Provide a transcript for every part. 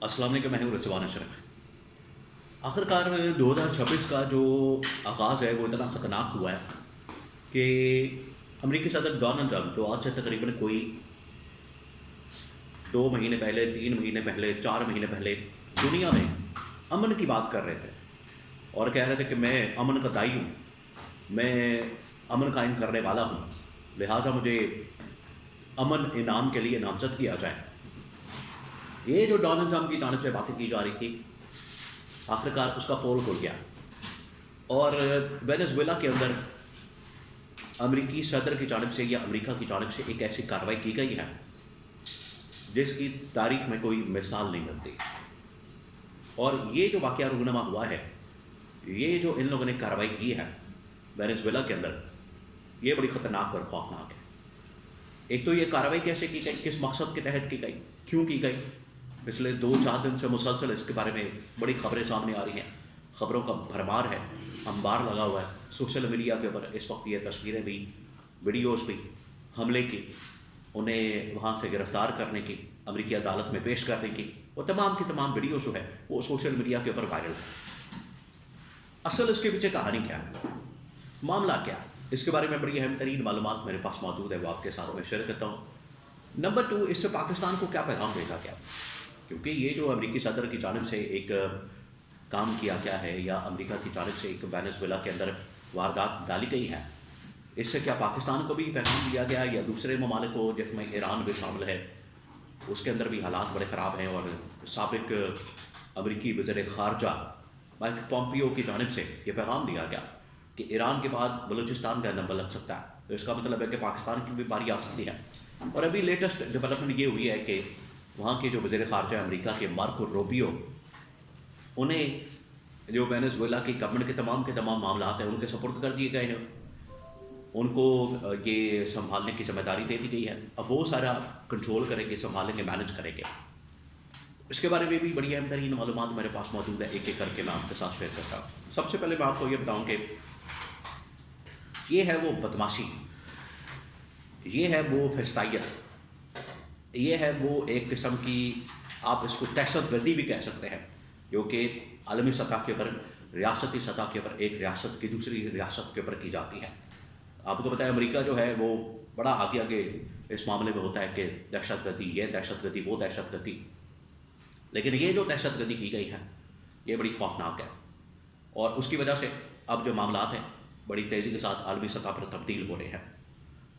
السلام علیکم، میں ہوں رضوان اشرف۔ آخرکار 2026 کا جو آغاز ہے وہ اتنا خطرناک ہوا ہے کہ امریکی صدر ڈونلڈ ٹرمپ، جو آج سے تقریباً کوئی 2 مہینے پہلے، 3 مہینے پہلے، 4 مہینے پہلے دنیا میں امن کی بات کر رہے تھے اور کہہ رہے تھے کہ میں امن کا دائی ہوں، میں امن قائم کرنے والا ہوں، لہٰذا مجھے امن انعام کے لیے نامزد کیا جائے۔ یہ جو ڈونلڈ ٹرمپ کی جانب سے باتیں کی جا رہی تھی، آخرکار اس کا پول کھل گیا اور وینزویلا کے اندر امریکی صدر کی جانب سے یا امریکہ کی جانب سے ایک ایسی کارروائی کی گئی ہے جس کی تاریخ میں کوئی مثال نہیں ملتی۔ اور یہ جو واقعہ رونما ہوا ہے، یہ جو ان لوگوں نے کارروائی کی ہے وینزویلا کے اندر، یہ بڑی خطرناک اور خوفناک ہے۔ ایک تو یہ کارروائی کیسے کی گئی، کس مقصد کے تحت کی گئی، کیوں کی گئی؟ پچھلے 2-4 دن سے مسلسل اس کے بارے میں بڑی خبریں سامنے آ رہی ہیں، خبروں کا بھرمار ہے، انبار لگا ہوا ہے سوشل میڈیا کے اوپر۔ اس وقت یہ تصویریں بھی، ویڈیوز بھی، حملے کی، انہیں وہاں سے گرفتار کرنے کی، امریکی عدالت میں پیش کرنے کی، وہ تمام کی تمام ویڈیوز جو ہے وہ سوشل میڈیا کے اوپر وائرل ہے۔ اصل اس کے پیچھے کہانی کیا ہے، معاملہ کیا ہے، اس کے بارے میں بڑی اہم ترین معلومات میرے پاس موجود ہے، وہ آپ کے ساتھ میں شیئر کرتا ہوں۔ نمبر 2، اس سے پاکستان کو کیا پیغام بھیجا گیا، کیونکہ یہ جو امریکی صدر کی جانب سے ایک کام کیا گیا ہے یا امریکہ کی جانب سے ایک وینزویلا کے اندر واردات ڈالی گئی ہے، اس سے کیا پاکستان کو بھی پیغام دیا گیا یا دوسرے ممالک کو، جس میں ایران بھی شامل ہے، اس کے اندر بھی حالات بڑے خراب ہیں۔ اور سابق امریکی وزیر خارجہ مائک پومپیو کی جانب سے یہ پیغام دیا گیا کہ ایران کے بعد بلوچستان کا نمبر لگ سکتا ہے، تو اس کا مطلب ہے کہ پاکستان کی بھی باری آ سکتی ہے۔ اور ابھی لیٹسٹ ڈیولپمنٹ یہ ہوئی ہے کہ وہاں کے جو وزیر خارجہ امریکہ کے مارکو روبیو، انہیں جو وینزویلا کی گورنمنٹ کے تمام معاملات ہیں ان کے سپرد کر دیے گئے ہیں، ان کو یہ سنبھالنے کی ذمہ داری دے دی گئی ہے۔ اب وہ سارا کنٹرول کریں گے، سنبھالیں گے، مینج کریں گے۔ اس کے بارے میں بھی بڑی اہم ترین معلومات میرے پاس موجود ہے، ایک ایک کر کے میں آپ کے ساتھ شیئر کرتا ہوں۔ سب سے پہلے میں آپ کو یہ بتاؤں کہ یہ ہے وہ بدماشی، یہ ہے وہ فسطائیت، یہ ہے وہ ایک قسم کی، آپ اس کو دہشت گردی بھی کہہ سکتے ہیں، جو کہ عالمی سطح کے اوپر، ریاستی سطح کے اوپر ایک ریاست کی دوسری ریاست کے اوپر کی جاتی ہے۔ آپ کو پتہ ہے امریکہ جو ہے وہ بڑا آگے اس معاملے میں ہوتا ہے کہ دہشت گردی، یہ دہشت گردی، وہ دہشت گردی، لیکن یہ جو دہشت گردی کی گئی ہے یہ بڑی خوفناک ہے، اور اس کی وجہ سے اب جو معاملات ہیں بڑی تیزی کے ساتھ عالمی سطح پر تبدیل ہو رہے ہیں۔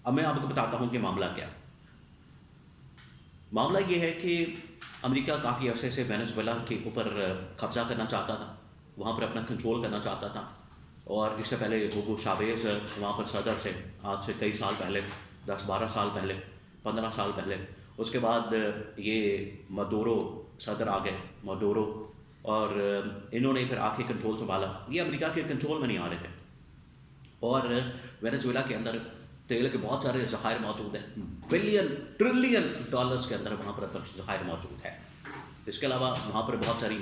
اب میں آپ کو بتاتا ہوں کہ معاملہ کیا ہے۔ معاملہ یہ ہے کہ امریکہ کافی عرصے سے وینزویلا کے اوپر قبضہ کرنا چاہتا تھا، وہاں پر اپنا کنٹرول کرنا چاہتا تھا، اور اس سے پہلے ہوگو شاویز وہاں پر صدر تھے، آج سے کئی سال پہلے، 10-12 سال پہلے، 15 سال پہلے۔ اس کے بعد یہ مدورو صدر آ گئے، مدورو، اور انہوں نے پھر آ کے کنٹرول سنبھالا۔ یہ امریکہ کے کنٹرول میں نہیں آ رہے تھے، اور وینزویلا کے اندر تیل کے بہت سارے ذخائر موجود ہیں، بلین ٹریلین ڈالرز کے اندر وہاں پر ذخائر موجود ہے۔ اس کے علاوہ وہاں پر بہت ساری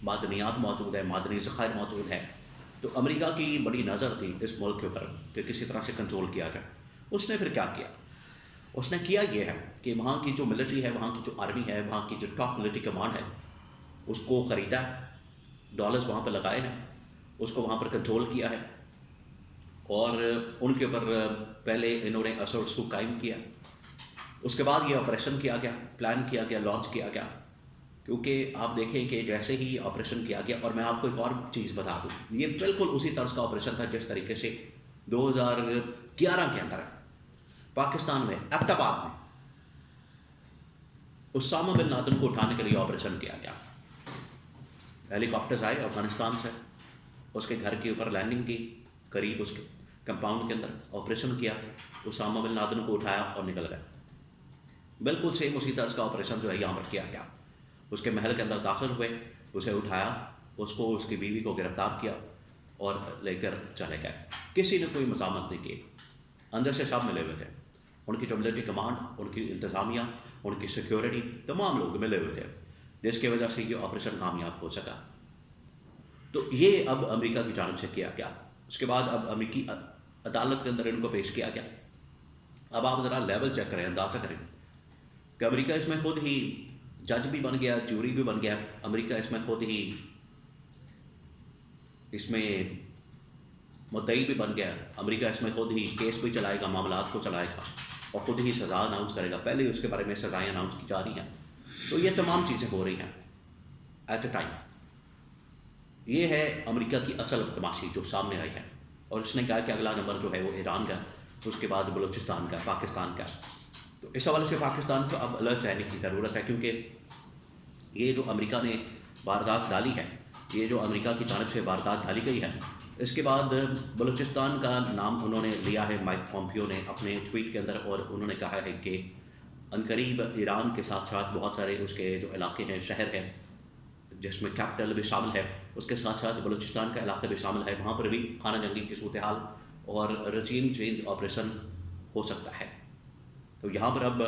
معدنیات موجود ہیں، معدنی ذخائر موجود ہیں۔ تو امریکہ کی بڑی نظر تھی اس ملک کے اوپر کہ کسی طرح سے کنٹرول کیا جائے۔ اس نے پھر کیا کیا؟ اس نے کیا یہ ہے کہ وہاں کی جو ملٹری ہے، وہاں کی جو آرمی ہے، وہاں کی جو ٹاپ ملٹری کمانڈ ہے، اس کو خریدا ہے، ڈالرز وہاں پہ لگائے ہیں، اس کو وہاں پر کنٹرول کیا ہے، اور ان کے اوپر پہلے انہوں نے اثر رسوخ قائم کیا۔ اس کے بعد یہ آپریشن کیا گیا، پلان کیا گیا، لانچ کیا گیا، کیونکہ آپ دیکھیں کہ جیسے ہی آپریشن کیا گیا، اور میں آپ کو ایک اور چیز بتا دوں، یہ بالکل اسی طرز کا آپریشن تھا جس طریقے سے 2011 کے اندر پاکستان میں ایبٹ آباد میں اسامہ بن لادن کو اٹھانے کے لیے آپریشن کیا گیا۔ ہیلی کاپٹرز آئے افغانستان سے، اس کے گھر کے اوپر لینڈنگ کی، قریب اس کے کمپاؤنڈ کے اندر آپریشن کیا، اسامہ بن لادن کو اٹھایا اور نکل گئے۔ بالکل سیم اسی طرز کا آپریشن جو ہے یہاں پر کیا گیا۔ اس کے محل کے اندر داخل ہوئے، اسے اٹھایا، اس کو، اس کی بیوی کو گرفتار کیا اور لے کر چلے گئے۔ کسی نے کوئی مزاحمت نہیں کی، اندر سے سب ملے ہوئے تھے، ان کی جو ملٹری کمانڈ، ان کی انتظامیہ، ان کی سیکیورٹی، تمام لوگ ملے ہوئے تھے، جس کی وجہ سے یہ آپریشن کامیاب ہو سکا۔ تو یہ اب امریکہ کی جانب سے کیا گیا۔ اس کے بعد اب امریکی عدالت کے اندر ان کو پیش کیا گیا۔ اب آپ ذرا لیول چیک کریں، اندازہ کریں کہ امریکہ اس میں خود ہی جج بھی بن گیا، جوری بھی بن گیا، امریکہ اس میں خود ہی اس میں مدعی بھی بن گیا، امریکہ اس میں خود ہی کیس بھی چلائے گا، معاملات کو چلائے گا اور خود ہی سزا اناؤنس کرے گا، پہلے اس کے بارے میں سزائیں اناؤنس کی جا رہی ہیں. تو یہ تمام چیزیں ہو رہی ہیں ایٹ اے ٹائم. یہ ہے امریکہ کی اصل تماشی جو سامنے آئی ہے. اور اس نے کہا کہ اگلا نمبر جو ہے وہ ایران کا، اس کے بعد بلوچستان کا، پاکستان کا. تو اس حوالے سے پاکستان کو اب الرٹ رہنے کی ضرورت ہے، کیونکہ یہ جو امریکہ نے واردات ڈالی ہے، یہ جو امریکہ کی جانب سے واردات ڈالی گئی ہے، اس کے بعد بلوچستان کا نام انہوں نے لیا ہے مائک پومپیو نے اپنے ٹویٹ کے اندر، اور انہوں نے کہا ہے کہ عنقریب ایران کے ساتھ ساتھ بہت سارے اس کے جو علاقے ہیں، شہر ہیں، جس میں کیپٹل بھی شامل ہے، اس کے ساتھ ساتھ بلوچستان کا علاقہ بھی شامل ہے، وہاں پر بھی خانہ جنگی کی صورتحال اور رجیم چینج آپریشن ہو سکتا ہے. تو یہاں پر اب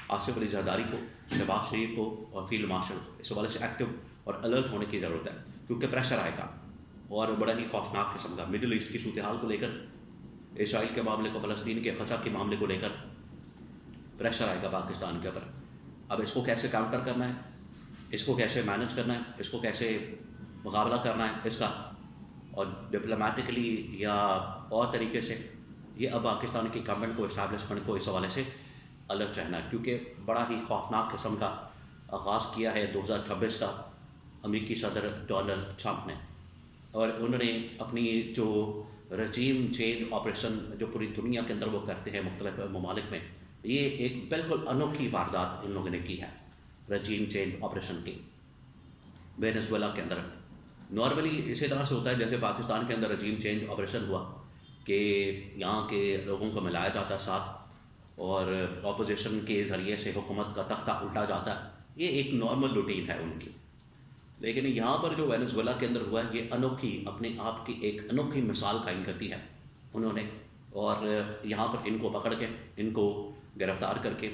آصف علی زرداری کو، شہباز شریف کو اور فیلڈ مارشل کو اس حوالے سے ایکٹیو اور الرٹ ہونے کی ضرورت ہے، کیونکہ پریشر آئے گا اور بڑا ہی خوفناک قسم کا. مڈل ایسٹ کی صورتحال کو لے کر، اسرائیل کے معاملے کو، فلسطین کے غزہ کے معاملے کو لے کر پریشر آئے گا پاکستان کے اوپر. اب اس کو کیسے کاؤنٹر کرنا ہے، اس کو کیسے مینج کرنا ہے، اس کو کیسے مقابلہ کرنا ہے اس کا، اور ڈپلومیٹکلی یا اور طریقے سے، یہ اب پاکستان کی گورنمنٹ کو، اسٹیبلشمنٹ کو اس حوالے سے الرٹ رہنا ہے، کیونکہ بڑا ہی خوفناک قسم کا آغاز کیا ہے 2026 کا امریکی صدر ڈونلڈ ٹرمپ نے. اور انہوں نے اپنی جو رجیم چینج آپریشن جو پوری دنیا کے اندر وہ کرتے ہیں مختلف ممالک میں، یہ ایک بالکل انوکھی واردات ان لوگوں نے کی ہے رجیم چینج آپریشن کی وینزویلا کے اندر. نارملی اسی طرح سے ہوتا ہے جیسے پاکستان کے اندر رجیم چینج آپریشن ہوا کہ یہاں کے لوگوں کو ملایا جاتا ہے ساتھ اور اپوزیشن کے ذریعے سے حکومت کا تختہ الٹا جاتا ہے. یہ ایک نارمل روٹین ہے ان کی. لیکن یہاں پر جو وینزویلا کے اندر ہوا ہے، یہ انوکھی، اپنے آپ کی ایک انوکھی مثال قائم کرتی ہے انہوں نے. اور یہاں پر ان کو پکڑ کے، ان کو گرفتار کر کے،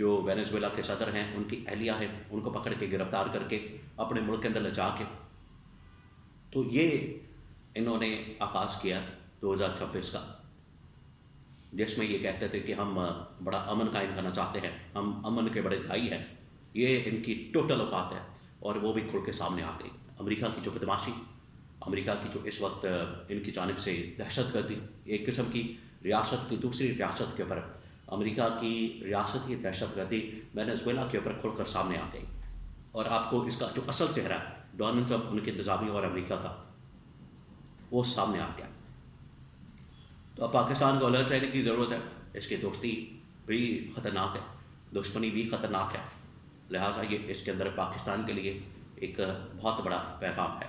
جو وینزویلا کے صدر ہیں، ان کی اہلیہ ہیں، ان کو پکڑ کے گرفتار کر کے اپنے ملک کے اندر لے جا کے، تو یہ انہوں نے آغاز کیا 2026 کا، جس میں یہ کہتے تھے کہ ہم بڑا امن قائم کرنا چاہتے ہیں، ہم امن کے بڑے دائی ہیں. یہ ان کی ٹوٹل اوقات ہے اور وہ بھی کھل کے سامنے آ گئی. امریکہ کی جو بدماشی، امریکہ کی جو اس وقت ان کی جانب سے دہشت گردی، ایک قسم کی ریاست کی دوسری ریاست کے اوپر، امریکہ کی ریاست کی دہشت گردی وینزویلا کے اوپر کھل کر سامنے آ گئی. اور آپ کو اس کا جو اصل چہرہ ہے ڈونلڈ ٹرمپ، ان کی انتظامیہ اور امریکہ کا، وہ سامنے آ گیا. تو اب پاکستان کو الرٹ رہنے کی ضرورت ہے. اس کی دوستی بھی خطرناک ہے، دشمنی بھی خطرناک ہے، لہٰذا یہ اس کے اندر پاکستان کے لیے ایک بہت بڑا پیغام ہے.